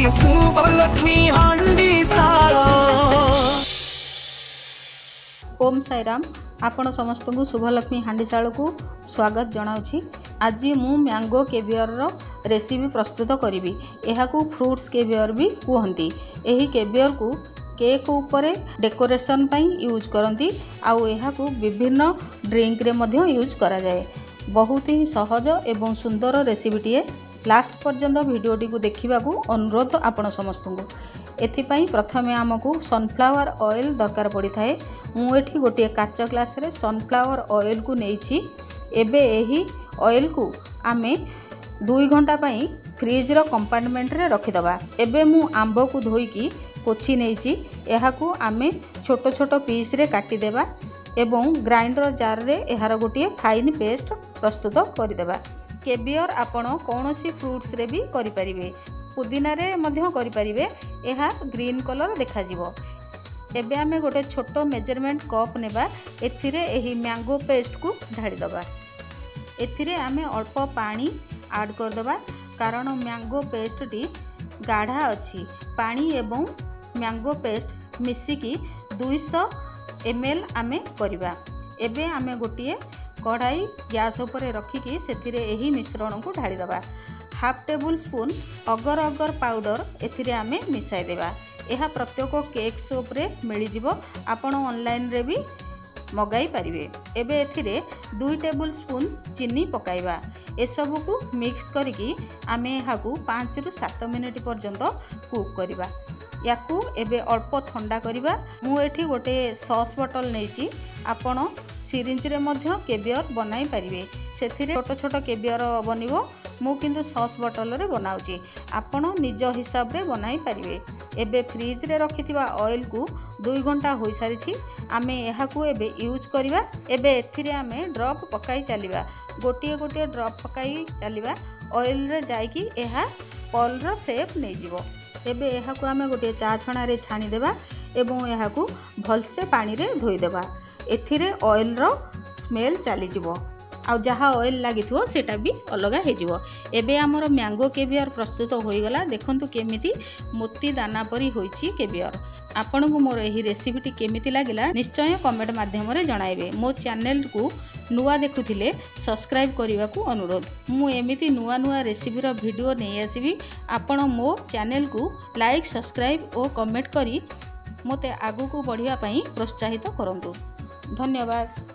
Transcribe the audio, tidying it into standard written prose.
शुभलक्ष्मी हांडीशाल। ओम साईराम। आपण समस्त को शुभलक्ष्मी हांडीशाल को स्वागत जनाऊँगी। आज मु मैंगो केवियर रेसिपी प्रस्तुत करी। यह फ्रूट्स केवियर भी कहती। यही केवियर को केक उपरे डेकोरेशन पाई यूज करती। आउ यह विभिन्न ड्रिंक रे मध्य यूज करा जाए। बहुत ही सहज एवं सुंदर रेसिपीटीए। लास्ट पर्यंत वीडियोटी को देखा अनुरोध आपण समस्त को। एथिपाई प्रथमे आमको सनफ्लावर ऑयल दरकार पड़ी थाए। मुझे गोटे काच ग्लास रे सनफ्लावर ऑयल को नहीं। एबे यही ऑयल को आमे 2 घंटा पाई फ्रिज रो कंपार्टमेंट रे रखिदबा। एबे मु आंब को धोईकी पोछि नेइची। एहाकू आमे छोट छोट पीस रे काटी देबा एवं ग्राइंडर जार रे एहार गोटे फाइन पेस्ट प्रस्तुत करदेबा। केवियर आपण कौनसी फ्रूट्स रे भी करि परिबे। पुदीना रे मध्य करि परिबे। एहा ग्रीन कलर देखा जिवो। एबे आमे गोटे छोट मेजरमेंट कप नेबा। एथिरे एही मैंगो पेस्ट को ढाड़ी दबा। एथिरे आमे अल्प पानी ऐड कर दबा कारण मैंगो पेस्ट टी गाढ़ा अछि। पानी एवं मैंगो पेस्ट मिसिकी 200 ml आमे करबा। एबे आमे गोटिए कढ़ाई गैस उपरे रखिकी सेथिरे एही मिश्रण को ढाड़ी दबा। हाफ टेबल स्पून अगर अगर पाउडर एथिरे आमे मिसाई देबा। एहा प्रत्येक केक शॉप रे मिली जिवो। आपण ऑनलाइन रे भी मगाई परिवे। एबे एथिरे 2 टेबल स्पून चीनी पकाइबा। ए सब को मिक्स करिकी आमे एहाकू 5 रु 7 मिनिट पर्यंत कुक करिबा। याकू एबे अल्प ठंडा करिबा। मु एठी गोटे सॉस बॉटल नेची। आपण सिरिंज रे मध्य केवियर बनाई परिवे। सेथिरे छोट छोट केवियर बनिवो। मु किंतु सॉस बॉटल रे बनाउची। आपण निज हिसाब रे बनाई परिवे। एबे फ्रिज रे रखिथिबा ऑयल को 2 घंटा होई सारिछि। आमे एहाकू एबे यूज करिबा। एबे एथिरे आमे ड्रॉप पकाई चलिबा। गोटिए गोटिए ड्रॉप पकाई चलिबा। ऑयल रे जाईकी एहा पॉल रो शेप नै जिवो। एबे एहाकू आमे गोटे चा छणा रे छाणी देबा एवं एहाकू भलसे पानी रे धोई देबा। एथिरे ऑयल रो स्मेल चली जिवो। आ जहाँ ऑयल लगी सेटा भी अलग हो। एबे आमर मैंगो केवियर प्रस्तुत हो गला। देखंतु केमिति मोती दाना परी होईची केवियर। आपण को मोर एही रेसिपीटी केमिति लागिला निश्चय कमेंट माध्यम रे जणाइबे। मो चैनल को नुआ देखुथिले सब्सक्राइब करने को अनुरोध। मु एमिति नुआ नुआ रेसिपी रो वीडियो नहीं आसीबी। आपण मो चैनल को लाइक सब्सक्राइब और कमेंट करी मोते आगु को बढ़िया पई प्रोत्साहित करंतु। धन्यवाद।